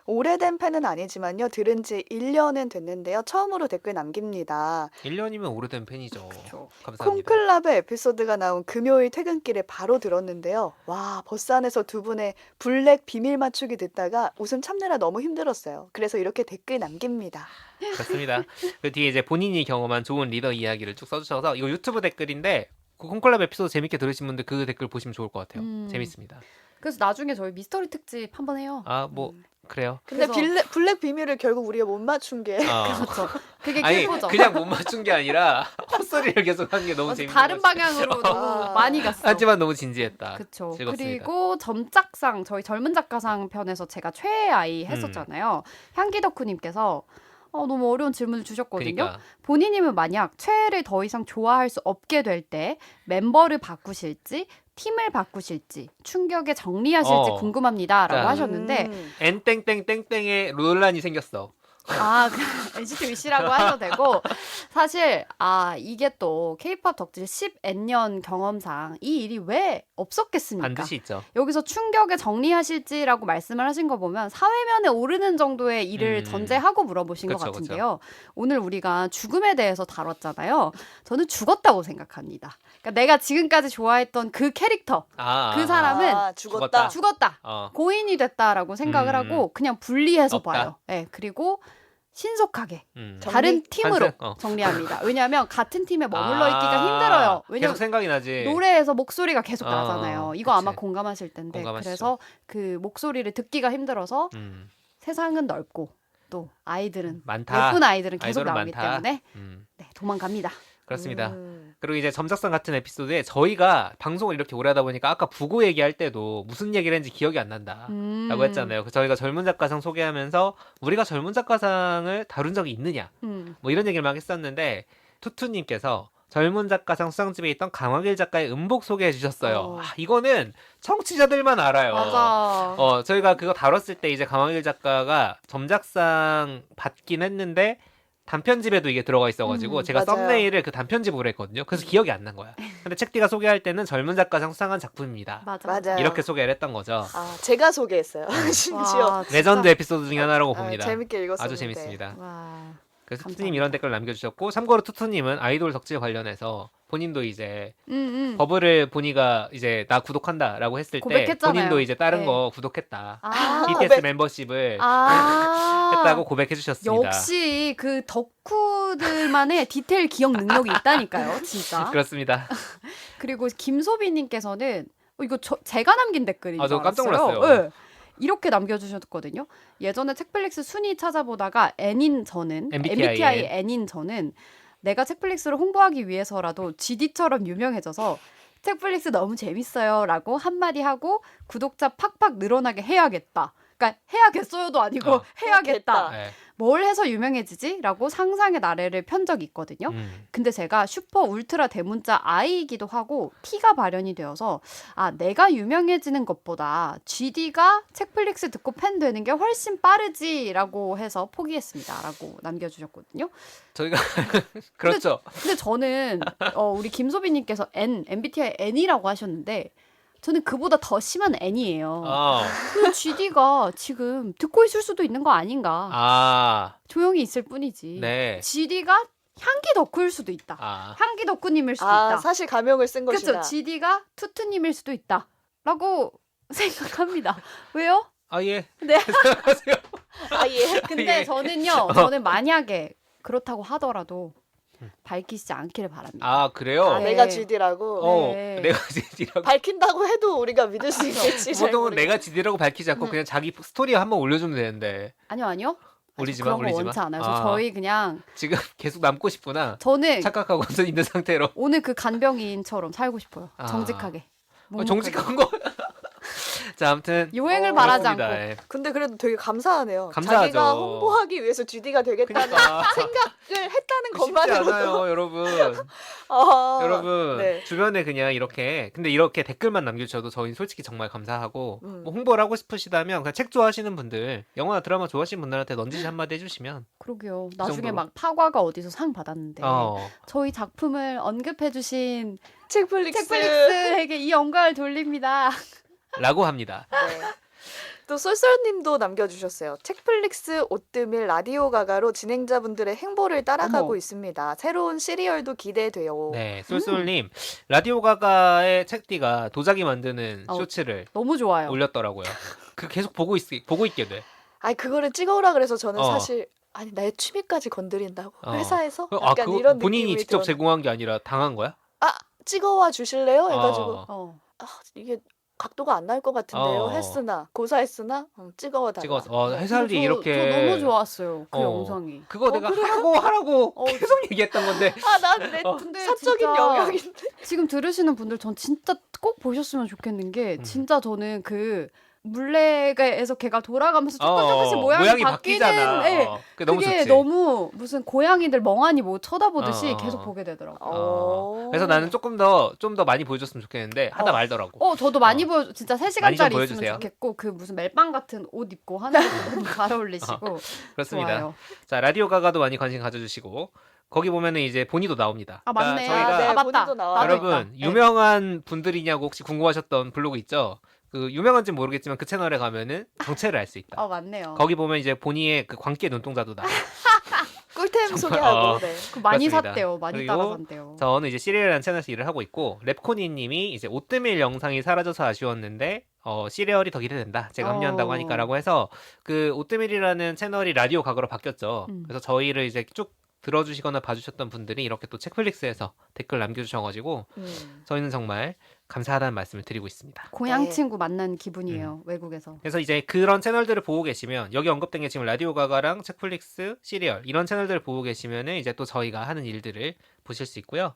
오래된 팬은 아니지만요. 들은 지 1년은 됐는데요. 처음으로 댓글 남깁니다. 1년이면 오래된 팬이죠. 그쵸. 감사합니다. 콩클럽의 에피소드가 나온 금요일 퇴근길에 바로 들었는데요. 와, 버스 안에서 두 분의 블랙 비밀 맞추기 듣다가 웃음 참느라 너무 힘들었어요. 그래서 이렇게 댓글 남깁니다. 그렇습니다. 그 뒤에 이제 본인이 경험한 좋은 리더 이야기를 쭉 써주셔서 이거 유튜브 댓글인데 그 콩콜랍 에피소드 재밌게 들으신 분들 그 댓글 보시면 좋을 것 같아요. 재밌습니다. 그래서 나중에 저희 미스터리 특집 한번 해요. 아, 뭐 그래요. 근데 그래서- 블랙 비밀을 결국 우리가 못 맞춘 게 그렇죠. 그게 아니 킬포죠. 그냥 못 맞춘 게 아니라 헛소리를 계속 한 게 너무 재밌는 다른 거지. 방향으로 너무 많이 갔어. 하지만 너무 진지했다. 그렇죠. 즐겁습니다. 그리고 점작상 저희 젊은 작가상 편에서 제가 최애 아이 했었잖아요. 향기 덕후님께서 너무 어려운 질문을 주셨거든요. 그러니까 본인이면 만약 최애를 더 이상 좋아할 수 없게 될 때 멤버를 바꾸실지 팀을 바꾸실지 충격에 정리하실지 궁금합니다라고 자. 하셨는데 N땡땡땡땡에 논란이 생겼어. NCT 위시라고 하셔도 되고 사실 이게 또 K-pop 덕질 10N년 경험상 이 일이 왜 없었겠습니까? 반드시 있죠. 여기서 충격에 정리하실지라고 말씀을 하신 거 보면 사회면에 오르는 정도의 일을 전제하고 물어보신 것 그쵸, 같은데요. 오늘 우리가 죽음에 대해서 다뤘잖아요. 저는 죽었다고 생각합니다. 그러니까 내가 지금까지 좋아했던 그 캐릭터, 그 사람은 죽었다. 죽었다. 고인이 됐다라고 생각을 하고 그냥 분리해서 없다. 봐요. 네, 그리고 신속하게 정리? 다른 팀으로 반성? 정리합니다. 왜냐하면 같은 팀에 머물러 있기가 힘들어요. 계속 왜냐면 생각이 나지. 노래에서 목소리가 계속 나잖아요. 이거 그치. 아마 공감하실 텐데 공감하시죠. 그래서 그 목소리를 듣기가 힘들어서 음, 세상은 넓고 또 아이들은 많다. 예쁜 아이들은 계속 아이돌은 나오기 많다. 때문에 음, 네, 도망갑니다. 그렇습니다. 그리고 이제 점작상 같은 에피소드에 저희가 방송을 이렇게 오래 하다 보니까 아까 부고 얘기할 때도 무슨 얘기를 했는지 기억이 안 난다. 라고 했잖아요. 저희가 젊은 작가상 소개하면서 우리가 젊은 작가상을 다룬 적이 있느냐 뭐 이런 얘기를 막 했었는데 투투님께서 젊은 작가상 수상집에 있던 강화길 작가의 음복 소개해 주셨어요. 이거는 청취자들만 알아요. 맞아. 저희가 그거 다뤘을 때 이제 강화길 작가가 점작상 받긴 했는데 단편집에도 이게 들어가 있어가지고 제가 맞아요. 썸네일을 그 단편집으로 했거든요. 그래서 기억이 안 난 거야. 근데 책디가 소개할 때는 젊은 작가상 수상한 작품입니다. 맞아. 이렇게 소개를 했던 거죠. 제가 소개했어요. 심지어. 와, 진짜. 레전드 에피소드 중에 하나라고 봅니다. 재밌게 읽었었는데. 아주 재밌습니다. 와. 그래서 감사합니다. 투투님 이런 댓글 남겨주셨고 참고로 투투님은 아이돌 덕질 관련해서 본인도 이제 음. 버블을 보니가 이제 나 구독한다라고 했을 때 고백했잖아요. 본인도 이제 다른 네. 거 구독했다. 아, BTS 고백. 멤버십을 아. 했다고 고백해 주셨습니다. 역시 그 덕후들만의 디테일 기억 능력이 있다니까요, 진짜. 그렇습니다. 그리고 김소비님께서는 이거 제가 남긴 댓글인 줄 저 깜짝 알았어요. 놀랐어요. 네. 이렇게 남겨주셨거든요. 예전에 책플릭스 순위 찾아보다가 N인 저는 MBTI N인 저는 내가 책플릭스를 홍보하기 위해서라도 GD처럼 유명해져서 책플릭스 너무 재밌어요라고 한마디 하고 구독자 팍팍 늘어나게 해야겠다. 그러니까 해야겠어요도 아니고 해야겠다. 네. 뭘 해서 유명해지지? 라고 상상의 나래를 편 적이 있거든요. 근데 제가 슈퍼 울트라 대문자 I이기도 하고 T가 발현이 되어서 내가 유명해지는 것보다 GD가 책플릭스 듣고 팬 되는 게 훨씬 빠르지라고 해서 포기했습니다. 라고 남겨주셨거든요. 저희가 그렇죠. 근데 저는 우리 김소비님께서 MBTI N이라고 하셨는데 저는 그보다 더 심한 N이에요. 그 GD가 지금 듣고 있을 수도 있는 거 아닌가. 조용히 있을 뿐이지. 네. GD가 향기 덕후일 수도 있다. 향기 덕후님일 수도 있다. 사실 가명을 쓴 것이다. 그렇죠. GD가 투투님일 수도 있다. 라고 생각합니다. 왜요? 예. 네. 생각하세요. 예. 근데 예. 저는 만약에 그렇다고 하더라도 밝히지 않기를 바랍니다. 그래요? 네. 내가 GD라고. 네. 내가 GD라고. 밝힌다고 해도 우리가 믿을 수 있겠지. 잘 보통은 모르겠- 내가 GD라고 밝히지 않고 그냥 자기 스토리에 한번 올려주면 되는데 아니요. 올리지 그런 마, 거 올리지 원치 마. 않아요. 저희 그냥 지금 계속 남고 싶구나. 저는 착각하고 있는 상태로. 오늘 그 간병인처럼 살고 싶어요. 정직하게. 묵묵하게. 정직한 거. 자, 아무튼 요행을 바라지 그렇습니다. 않고. 예. 근데 그래도 되게 감사하네요. 감사하죠. 자기가 홍보하기 위해서 GD가 되겠다는 그러니까 생각을 했다는 쉽지 것만으로도. 않아요, 여러분. 여러분 네. 주변에 그냥 이렇게 근데 이렇게 댓글만 남겨주셔도 저희 솔직히 정말 감사하고 뭐 홍보를 하고 싶으시다면 그냥 책 좋아하시는 분들, 영화나 드라마 좋아하시는 분들한테 넌지시 한마디 해주시면. 그러게요. 나중에 정도로. 막 파과가 어디서 상 받았는데 어. 저희 작품을 언급해주신 책플릭스. 책플릭스에게 이 영광을 돌립니다. 라고 합니다. 네. 또 쏠쏠님도 남겨주셨어요. 책플릭스, 오뜨밀, 라디오 가가로 진행자분들의 행보를 따라가고 어머. 있습니다. 새로운 시리얼도 기대돼요. 네, 쏠쏠님 라디오 가가의 책디가 도자기 만드는 어, 쇼츠를 너무 좋아요. 올렸더라고요. 그 계속 보고 있게 돼. 아니 그거를 찍어오라 그래서 저는 어. 사실 아니 나의 취미까지 건드린다고 어. 회사에서 아, 약간 그거 이런 본인이 느낌이 직접 들었는데. 제공한 게 아니라 당한 거야? 아 찍어와 주실래요? 해가지고 어. 아, 이게 각도가 안 나올 것 같은데요. 어. 했으나 고사했으나 찍어와 달라. 찍어서 회사를 근데 이렇게 저 너무 좋았어요. 그 어. 영상이. 그거 내가 그래요? 하라고 어. 계속 얘기했던 건데 아난내 근데 사적인 진짜 영역인데. 지금 들으시는 분들 전 진짜 꼭 보셨으면 좋겠는 게 진짜 저는 그 물레에서 걔가 돌아가면서 조금씩 모양이 바뀌잖아. 네, 그게 너무 그게 좋지. 너무 무슨 고양이들 멍하니 뭐 쳐다보듯이 어. 계속 보게 되더라고. 그래서 나는 좀 더 많이 보여줬으면 좋겠는데 하다 말더라고. 저도 많이 진짜 많이 좀 3시간짜리 보여주세요. 있으면 좋겠고 그 무슨 멜빵 같은 옷 입고 하는 것도 너무 잘 어울리시고 그렇습니다. 좋아요. 자, 라디오 가가도 많이 관심 가져주시고 거기 보면은 이제 본이도 나옵니다. 아 맞네. 저희가 네, 맞다. 본인도 나와요. 나도 여러분 있다. 유명한 분들이냐고 혹시 궁금하셨던 블로그 있죠? 그 유명한지는 모르겠지만 그 채널에 가면은 정체를 알 수 있다. 맞네요. 거기 보면 이제 본이의 그 광기의 눈동자도 나와. 꿀템 소개하고. 네. 그 많이 그렇습니다. 샀대요. 많이 그리고 따라 샀대요. 저는 이제 시리얼이라는 채널에서 일을 하고 있고 랩코니님이 이제 오뜨밀 영상이 사라져서 아쉬웠는데 시리얼이 더 기대된다. 제가 합류한다고 하니까라고 해서 그 오뜨밀이라는 채널이 라디오 가거로 바뀌었죠. 그래서 저희를 이제 쭉 들어주시거나 봐주셨던 분들이 이렇게 또 책플릭스에서 댓글 남겨주셔가지고 저희는 정말 감사하다는 말씀을 드리고 있습니다. 고향 네. 친구 만난 기분이에요. 외국에서. 그래서 이제 그런 채널들을 보고 계시면 여기 언급된 게 지금 라디오 가가랑 책플릭스, 시리얼 이런 채널들을 보고 계시면은 이제 또 저희가 하는 일들을 보실 수 있고요.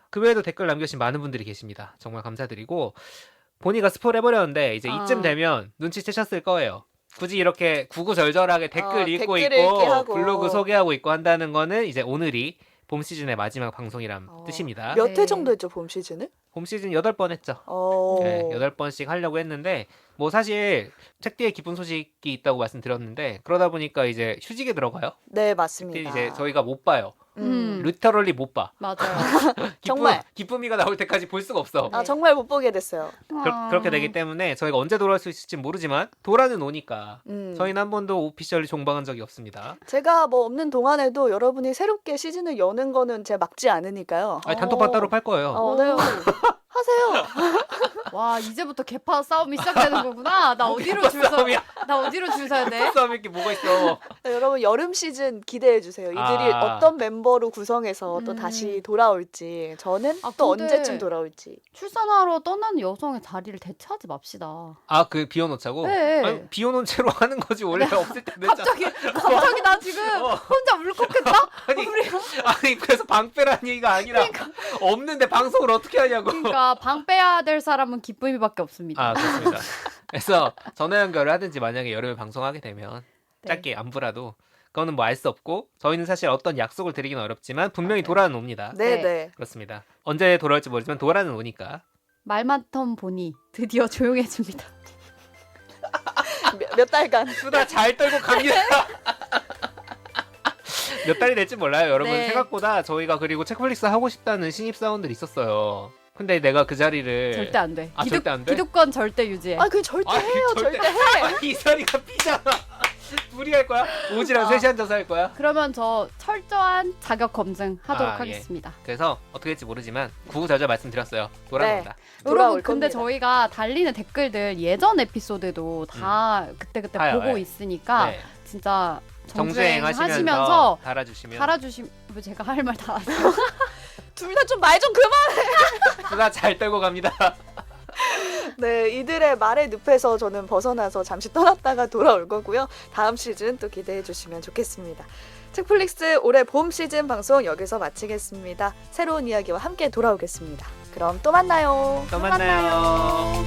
그 외에도 댓글 남겨주신 많은 분들이 계십니다. 정말 감사드리고 보니가 스포를 해버렸는데 이제 이쯤 되면 눈치채셨을 거예요. 굳이 이렇게 구구절절하게 댓글 읽고 댓글을 있고 읽게 하고. 블로그 소개하고 있고 한다는 거는 이제 오늘이 봄 시즌의 마지막 방송이란 뜻입니다. 몇 회 네. 정도 했죠 봄 시즌을? 봄 시즌 8번 했죠. 어. 네, 8번씩 하려고 했는데 뭐 사실 책뒤에 기쁜 소식이 있다고 말씀드렸는데 그러다 보니까 이제 휴직에 들어가요. 네 책뒤 맞습니다. 이제 저희가 못 봐요. 리터럴리 못 봐. 맞아요. 정말. 기쁨이가 나올 때까지 볼 수가 없어. 아 정말 못 보게 됐어요. 그렇게 되기 때문에 저희가 언제 돌아올 수 있을지 모르지만 돌아는 오니까 음. 저희는 한 번도 오피셜리 종방한 적이 없습니다. 제가 뭐 없는 동안에도 여러분이 새롭게 시즌을 여는 거는 제가 막지 않으니까요. 아니, 단톡방 따로 팔 거예요. 네. 하세요. 와 이제부터 개파 싸움이 시작되는 거구나. 나 어디로 줄 서? 싸움이야. 나 어디로 줄 서야 돼? 싸움일 게 뭐가 있어. 네, 여러분 여름 시즌 기대해 주세요. 이들이 아. 어떤 멤버로 구성해서 또 다시 돌아올지 저는 또 근데 언제쯤 돌아올지. 출산하러 떠나는 여성의 자리를 대체하지 맙시다. 아, 그 비워놓자고? 네. 아니, 비워놓은 채로 하는 거지 원래 없을 때 늦잖아. 갑자기 나 지금 혼자 울컥했다. 아니 그래서 방 빼라는 얘기가 아니라 없는데 방송을 어떻게 하냐고. 그러니까 방 빼야 될 사람은 기쁨이밖에 없습니다. 아, 그렇습니다. 그래서 전화 연결을 하든지 만약에 여름에 방송하게 되면 네. 짧게 안부라도 그거는 뭐 알 수 없고 저희는 사실 어떤 약속을 드리기는 어렵지만 분명히 돌아는 옵니다. 네, 네. 네. 그렇습니다. 언제 돌아올지 모르지만 돌아는 오니까. 말 많던 보니 드디어 조용해집니다. 몇 달간. 수다 잘 떨고 갑니다. 몇 달이 될지 몰라요, 여러분. 네. 생각보다 저희가 그리고 책플릭스 하고 싶다는 신입사원들이 있었어요. 근데 내가 그 자리를 절대 안 돼. 아, 절대 안 돼? 기득권 절대 유지해. 아, 그 절대 아니, 해요. 절대 해. 아니, 이 자리가 삐잖아. 둘이 할 거야? 오지랑 셋이 앉아서 할 거야? 그러면 저 철저한 자격 검증 하도록 아, 예. 하겠습니다. 그래서 어떻게 될지 모르지만 구구절절 말씀드렸어요. 돌아온다. 돌아올 여러분 근데 겁니다. 저희가 달리는 댓글들 예전 에피소드도 다 그때그때 봐요, 보고 네. 있으니까 네. 진짜 정주행 하시면서 하시면서 달아주시면 달아주시면 왜 제가 할 말 다 하세요? 둘 다 좀 말 좀 그만. 수다 잘 떨고 갑니다. 네, 이들의 말의 늪에서 저는 벗어나서 잠시 떠났다가 돌아올 거고요. 다음 시즌 또 기대해 주시면 좋겠습니다. 책플릭스 올해 봄 시즌 방송 여기서 마치겠습니다. 새로운 이야기와 함께 돌아오겠습니다. 그럼 또 만나요. 또 만나요.